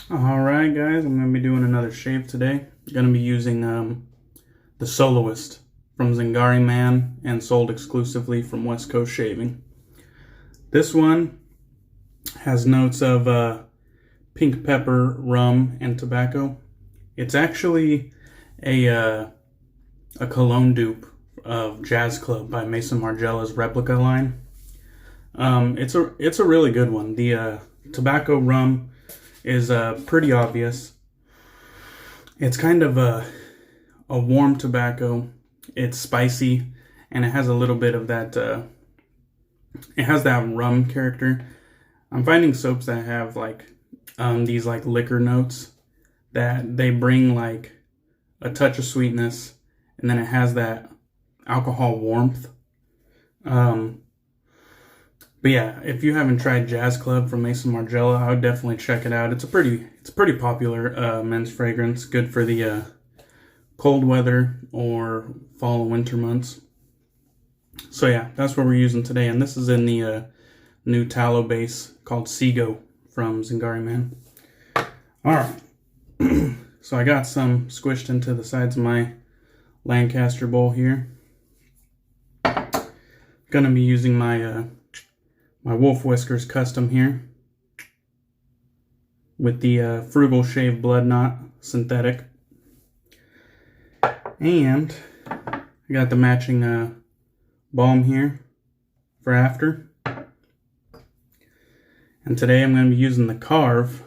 Alright guys, I'm going to be doing another shave today. I'm going to be using the Soloist from Zingari Man and sold exclusively from West Coast Shaving. This one has notes of pink pepper, rum, and tobacco. It's actually a cologne dupe of Jazz Club by Mason Margiela's replica line. It's a really good one. The tobacco rum is pretty obvious. It's kind of a warm tobacco. It's spicy, and it has a little bit of that. It has that rum character. I'm finding soaps that have like these like liquor notes that they bring like a touch of sweetness, and then it has that alcohol warmth. But yeah, if you haven't tried Jazz Club from Mason Margiela, I would definitely check it out. It's a pretty popular men's fragrance, good for the cold weather or fall and winter months. So yeah, that's what we're using today, and this is in the new tallow base called SEGO from Zingari Man. All right, so I got some squished into the sides of my Lancaster bowl here. Gonna be using my Wolf Whiskers custom here with the Frugal Shave Blood Knot synthetic, and I got the matching balm here for after. And today I'm going to be using the Karve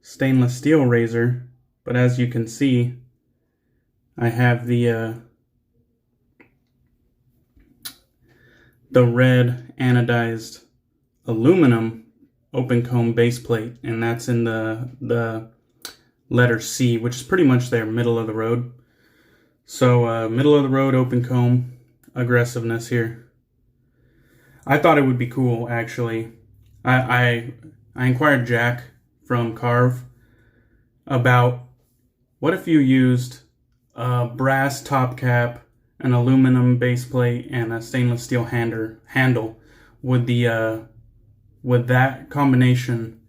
stainless steel razor, but as you can see, I have the red anodized aluminum open comb base plate, and that's in the letter C, which is pretty much their middle of the road. So middle of the road open comb aggressiveness here. I thought it would be cool, actually. I inquired Jack from Karve about what if you used a brass top cap, an aluminum base plate, and a stainless steel handle. Would that combination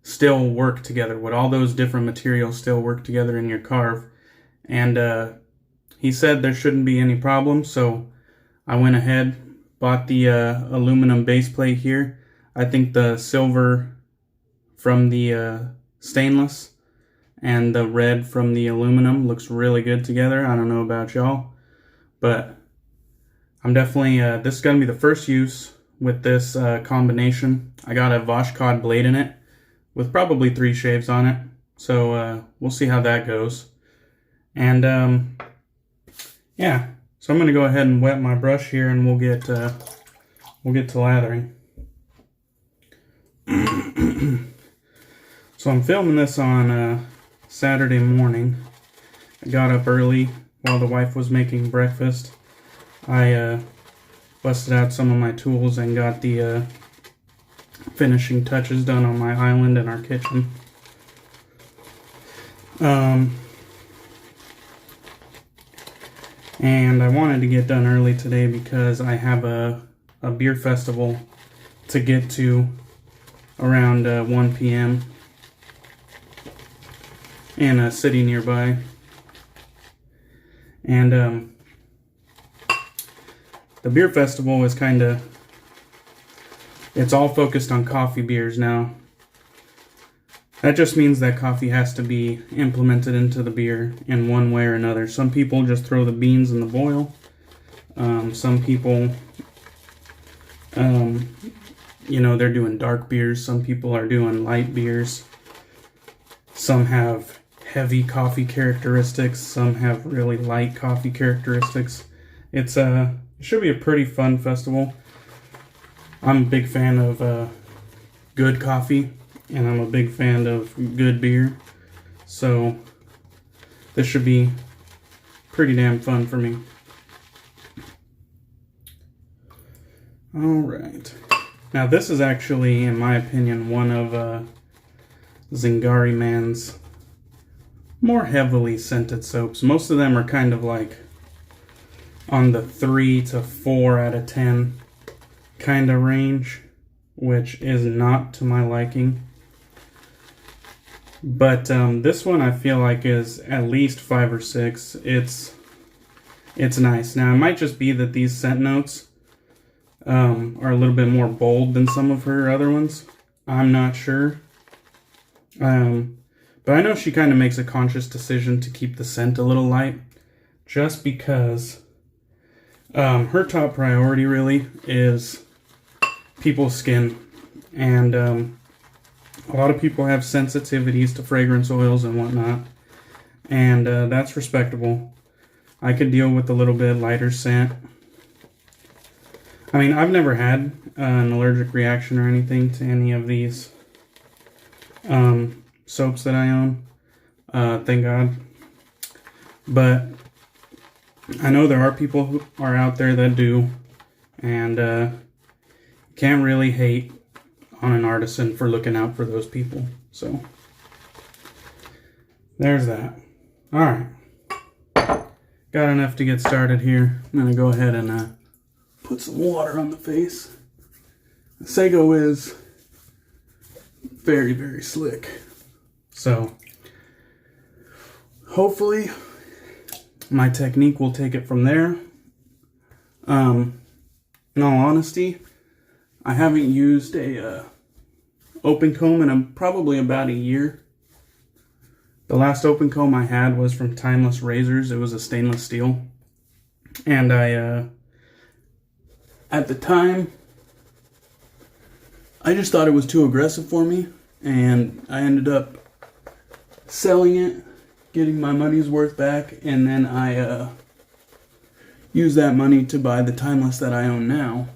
still work together? Would all those different materials still work together in your Karve? And he said there shouldn't be any problem, so I went ahead, bought the aluminum base plate here. I think the silver from the stainless and the red from the aluminum looks really good together. I don't know about y'all, but I'm definitely, this is going to be the first use with this combination. I got a Vashkod blade in it with probably 3 shaves on it, so we'll see how that goes. And yeah, so I'm going to go ahead and wet my brush here, and we'll get to lathering. So I'm filming this on Saturday morning. I got up early while the wife was making breakfast. I busted out some of my tools and got the finishing touches done on my island and our kitchen. And I wanted to get done early today because I have a beer festival to get to around 1 p.m. in a city nearby. And the beer festival is it's all focused on coffee beers now. That just means that coffee has to be implemented into the beer in one way or another. Some people just throw the beans in the boil. Some people, they're doing dark beers. Some people are doing light beers. Some have heavy coffee characteristics. Some have really light coffee characteristics. It should be a pretty fun festival. I'm a big fan of good coffee, and I'm a big fan of good beer, so this should be pretty damn fun for me. Alright, now this is actually, in my opinion, one of Zingari Man's more heavily scented soaps. Most of them are kind of like on the 3 to 4 out of 10 kind of range, which is not to my liking. But this one I feel like is at least 5 or 6. It's nice. Now, it might just be that these scent notes are a little bit more bold than some of her other ones. I'm not sure. But I know she kind of makes a conscious decision to keep the scent a little light, just because her top priority really is people's skin. And a lot of people have sensitivities to fragrance oils and whatnot, and that's respectable. I could deal with a little bit lighter scent. I mean, I've never had an allergic reaction or anything to any of these soaps that I own, thank God. But I know there are people who are out there that do, and can't really hate on an artisan for looking out for those people. So there's that. All right, got enough to get started here. I'm gonna go ahead and put some water on the face. SEGO is very, very slick. So hopefully my technique will take it from there. In all honesty, I haven't used a open comb in probably about a year. The last open comb I had was from Timeless Razors. It was a stainless steel. And I, at the time, I just thought it was too aggressive for me. And I ended up selling it, getting my money's worth back. And then I used that money to buy the Timeless that I own now,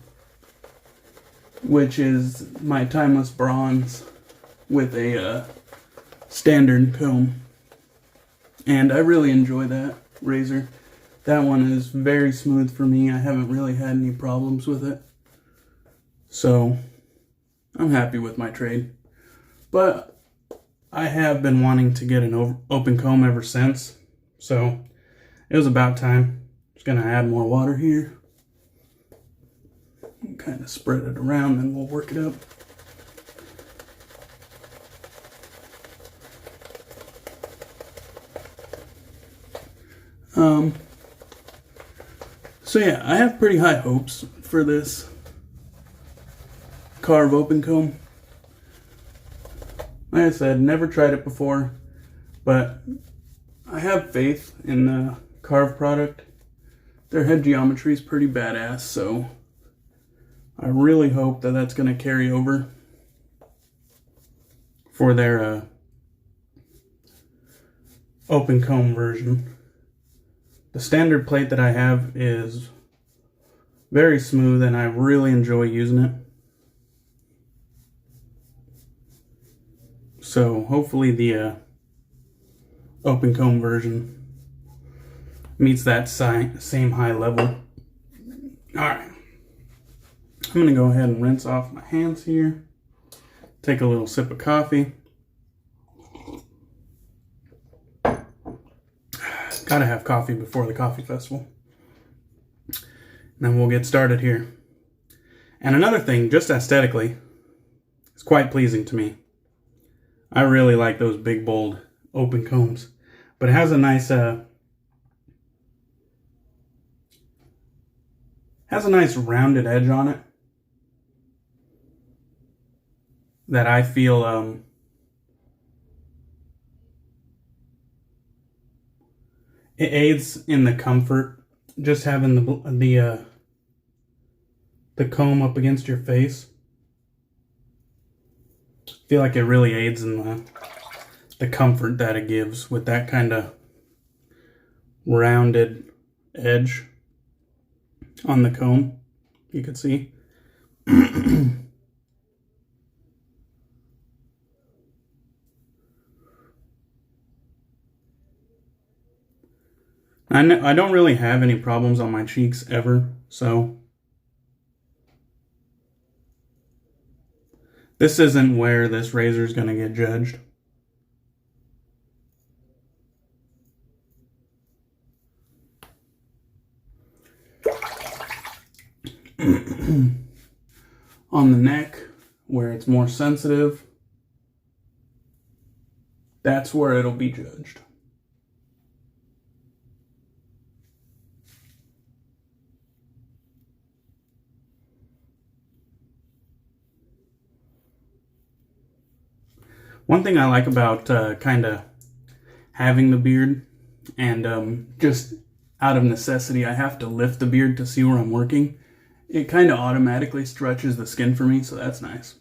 which is my Timeless Bronze with a standard comb. And I really enjoy that razor. That one is very smooth for me. I haven't really had any problems with it. So I'm happy with my trade. But I have been wanting to get an open comb ever since. So it was about time. Just gonna add more water here. Kind of spread it around, and we'll work it up. So yeah, I have pretty high hopes for this Karve open comb. Like I said, never tried it before, but I have faith in the Karve product. Their head geometry is pretty badass, so I really hope that that's going to carry over for their open comb version. The standard plate that I have is very smooth, and I really enjoy using it. So hopefully the open comb version meets that same high level. Alright. I'm going to go ahead and rinse off my hands here. Take a little sip of coffee. Gotta have coffee before the coffee festival. And then we'll get started here. And another thing, just aesthetically, it's quite pleasing to me. I really like those big, bold, open combs. But it has a nice rounded edge on it that I feel it aids in the comfort, just having the comb up against your face. I feel like it really aids in the comfort that it gives with that kind of rounded edge on the comb. You can see. I don't really have any problems on my cheeks ever, so this isn't where this razor is going to get judged. On the neck, where it's more sensitive, that's where it'll be judged. One thing I like about kind of having the beard, and just out of necessity, I have to lift the beard to see where I'm working. It kind of automatically stretches the skin for me, so that's nice.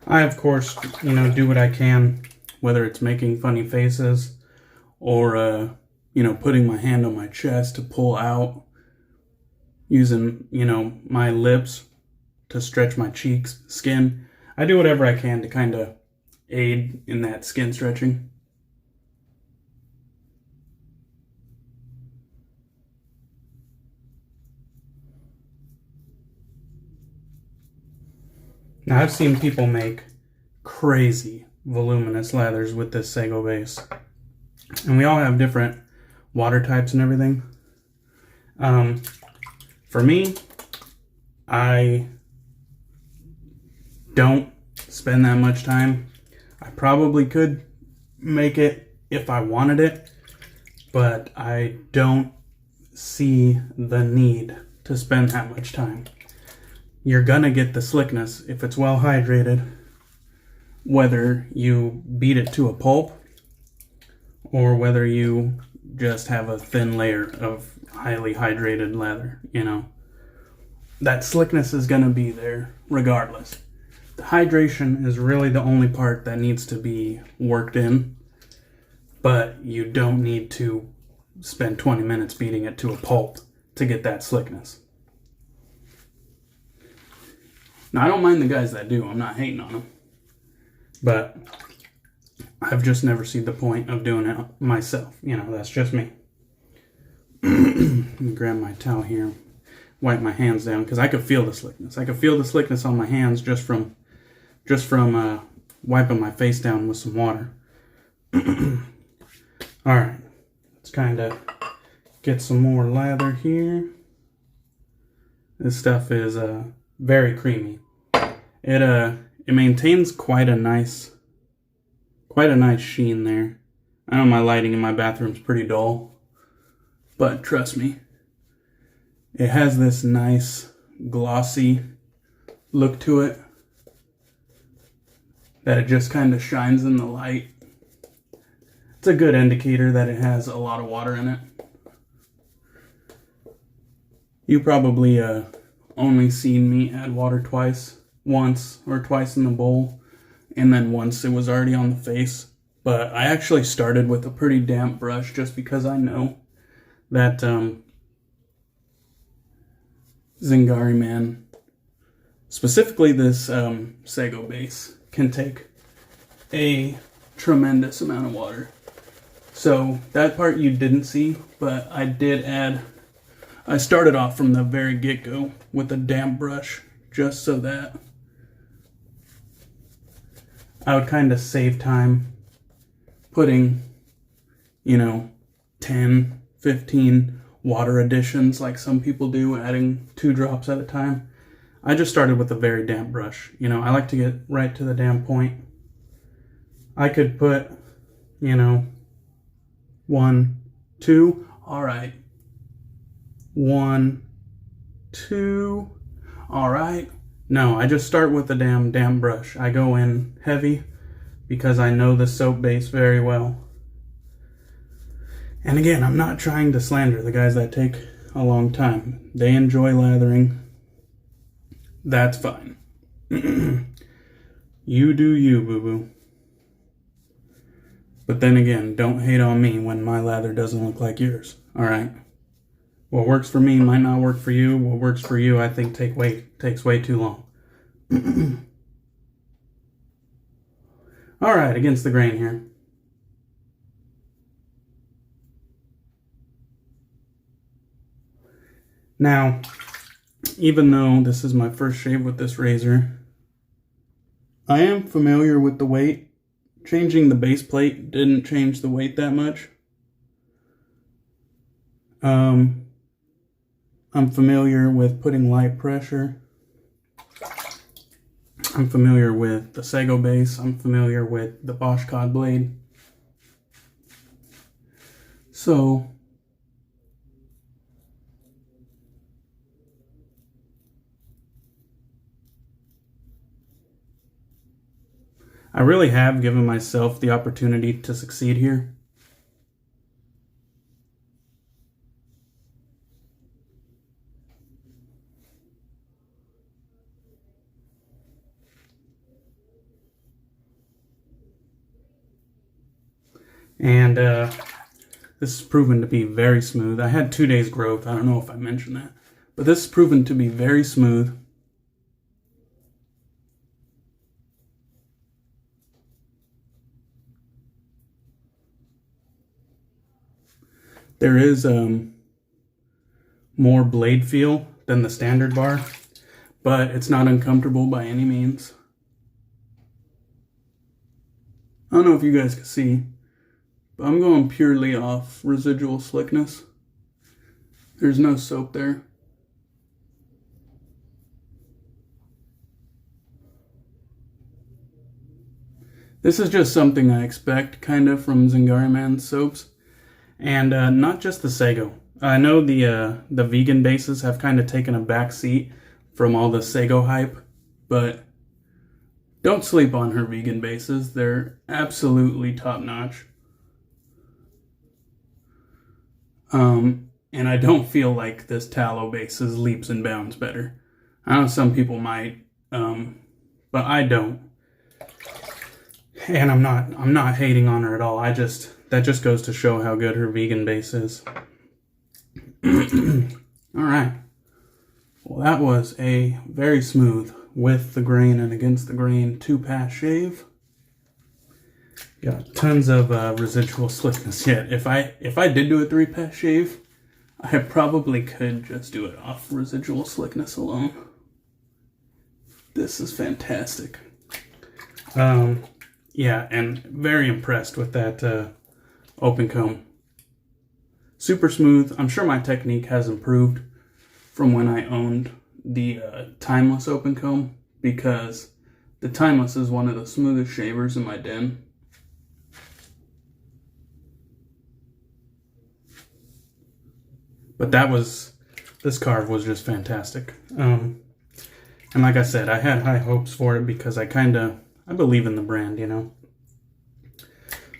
I, of course, do what I can, whether it's making funny faces or, putting my hand on my chest to pull out, using, my lips to stretch my cheeks, skin. I do whatever I can to kind of aid in that skin stretching. Now, I've seen people make crazy voluminous lathers with this SEGO base. And we all have different water types and everything. For me, I don't spend that much time. I probably could make it if I wanted it, but I don't see the need to spend that much time. You're gonna get the slickness if it's well hydrated, whether you beat it to a pulp or whether you just have a thin layer of highly hydrated lather. That slickness is gonna be there regardless. The hydration is really the only part that needs to be worked in, but you don't need to spend 20 minutes beating it to a pulp to get that slickness. Now, I don't mind the guys that do. I'm not hating on them. But I've just never seen the point of doing it myself. That's just me. Let me grab my towel here, wipe my hands down, because I could feel the slickness. I could feel the slickness on my hands just from wiping my face down with some water. All right, let's kind of get some more lather here. This stuff is very creamy. It maintains quite a nice sheen there. I know my lighting in my bathroom's pretty dull, but trust me, it has this nice glossy look to it that it just kind of shines in the light. It's a good indicator that it has a lot of water in it. You probably only seen me add water once or twice in the bowl, and then once it was already on the face. But I actually started with a pretty damp brush just because I know that Zingari man, specifically this SEGO base, can take a tremendous amount of water. So that part you didn't see, but I did add. I started off from the very get-go with a damp brush just so that I would kind of save time putting, 10, 15 water additions like some people do, adding 2 drops at a time. I just started with a very damp brush. I like to get right to the damp point. I could put, 1, 2, all right. 1, 2, all right. No, I just start with the damp brush. I go in heavy because I know the soap base very well. And again, I'm not trying to slander the guys that take a long time. They enjoy lathering. That's fine. You do you, boo-boo. But then again, don't hate on me when my lather doesn't look like yours. All right? What works for me might not work for you. What works for you, I think, takes way too long. All right, against the grain here. Now, even though this is my first shave with this razor, I am familiar with the weight. Changing the base plate didn't change the weight that much. I'm familiar with putting light pressure. I'm familiar with the SEGO base. I'm familiar with the Bosch cod blade. So, I really have given myself the opportunity to succeed here. And this has proven to be very smooth. I had 2 days growth. I don't know if I mentioned that. But this has proven to be very smooth. There is more blade feel than the standard bar, but it's not uncomfortable by any means. I don't know if you guys can see, but I'm going purely off residual slickness. There's no soap there. This is just something I expect kind of from Zingari Man soaps. And not just the SEGO. I know the vegan bases have kind of taken a back seat from all the SEGO hype, but don't sleep on her vegan bases. They're absolutely top-notch. And I don't feel like this tallow base is leaps and bounds better. I know some people might, but I don't. And I'm not hating on her at all. That just goes to show how good her vegan base is. Alright. Well, that was a very smooth with the grain and against the grain 2-pass shave. Got tons of residual slickness yet. If I did do a 3-pass shave, I probably could just do it off residual slickness alone. This is fantastic. Yeah, and very impressed with that open comb. Super smooth. I'm sure my technique has improved from when I owned the timeless open comb, because the timeless is one of the smoothest shavers in my den. But this carve was just fantastic. And like I said, I had high hopes for it because I believe in the brand, you know.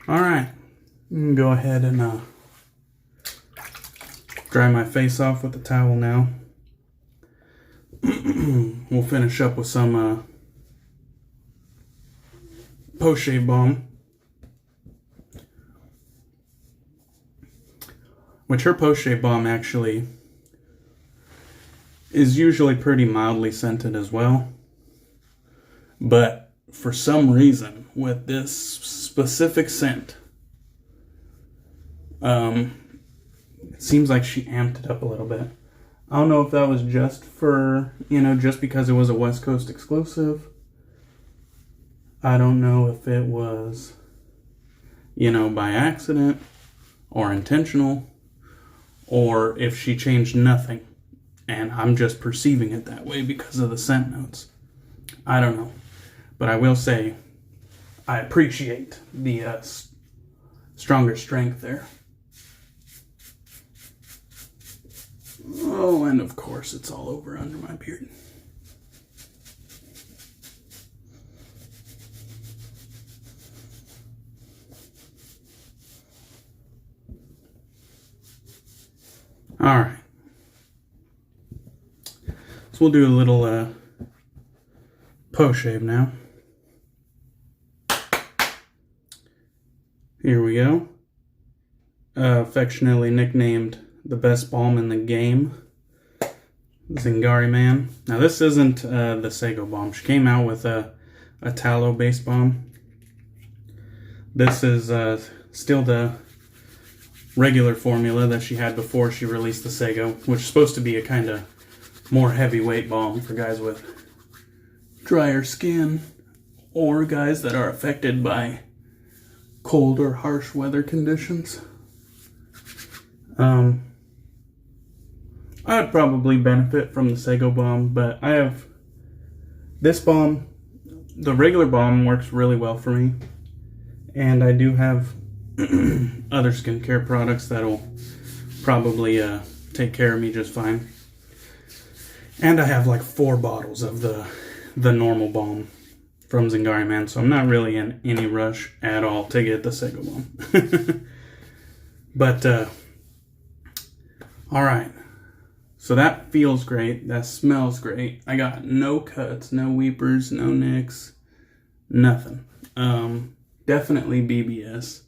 All right. Go ahead and dry my face off with the towel now. We'll finish up with some post-shave balm, which her post-shave balm actually is usually pretty mildly scented as well. But for some reason, with this specific scent, it seems like she amped it up a little bit. I don't know if that was just for, just because it was a West Coast exclusive. I don't know if it was, by accident or intentional, or if she changed nothing and I'm just perceiving it that way because of the scent notes. I don't know. But I will say, I appreciate the stronger strength there. Oh, and of course it's all over under my beard. All right. So we'll do a little post shave now. Here we go. Affectionately nicknamed the best balm in the game, Zingari Man. Now this isn't the SEGO balm. She came out with a tallow based balm. This is still the regular formula that she had before she released the SEGO, which is supposed to be a kind of more heavyweight balm for guys with drier skin or guys that are affected by cold or harsh weather conditions. I would probably benefit from the SEGO balm, but I have this balm. The regular balm works really well for me, and I do have other skincare products that'll probably take care of me just fine. And I have like 4 bottles of the normal balm from Zingari Man, so I'm not really in any rush at all to get the SEGO balm. But all right. So that feels great. That smells great. I got no cuts, no weepers, no nicks, nothing. Definitely BBS.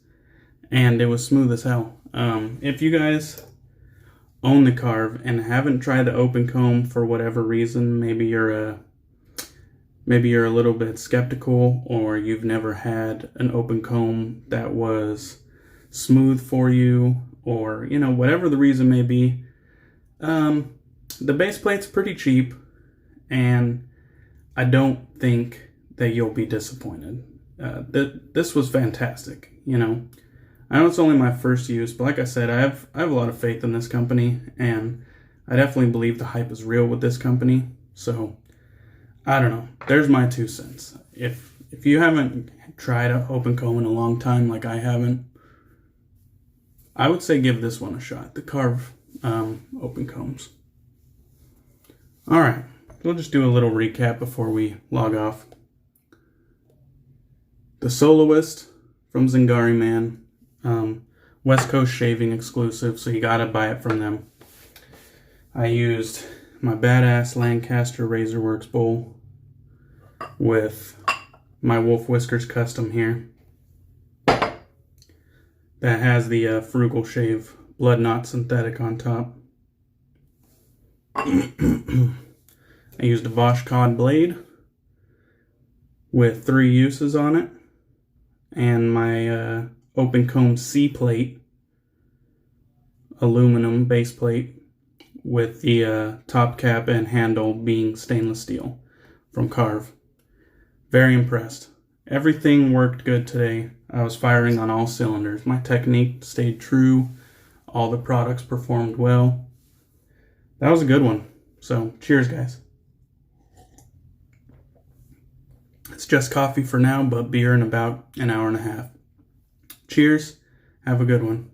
And it was smooth as hell. If you guys own the Karve and haven't tried the open comb for whatever reason, maybe you're a little bit skeptical, or you've never had an open comb that was smooth for you, or whatever the reason may be. The base plate's pretty cheap, and I don't think that you'll be disappointed. This was fantastic. I know it's only my first use, but like I said, I have a lot of faith in this company, and I definitely believe the hype is real with this company. So I don't know. There's my 2 cents. If you haven't tried an open comb in a long time, like I haven't, I would say give this one a shot. The Karve open combs. All right, we'll just do a little recap before we log off. The Soloist from Zingari Man, West Coast shaving exclusive, so you gotta buy it from them. I used my badass Lancaster Razorworks bowl with my Wolf Whiskers custom here. That has the Frugal shave blood knot synthetic on top. I used a Bosch cod blade with 3 uses on it, and my open comb C plate, aluminum base plate, with the top cap and handle being stainless steel from Karve. Very impressed. Everything worked good today. I was firing on all cylinders. My technique stayed true. All the products performed well. That was a good one. So, cheers, guys. It's just coffee for now, but beer in about an hour and a half. Cheers. Have a good one.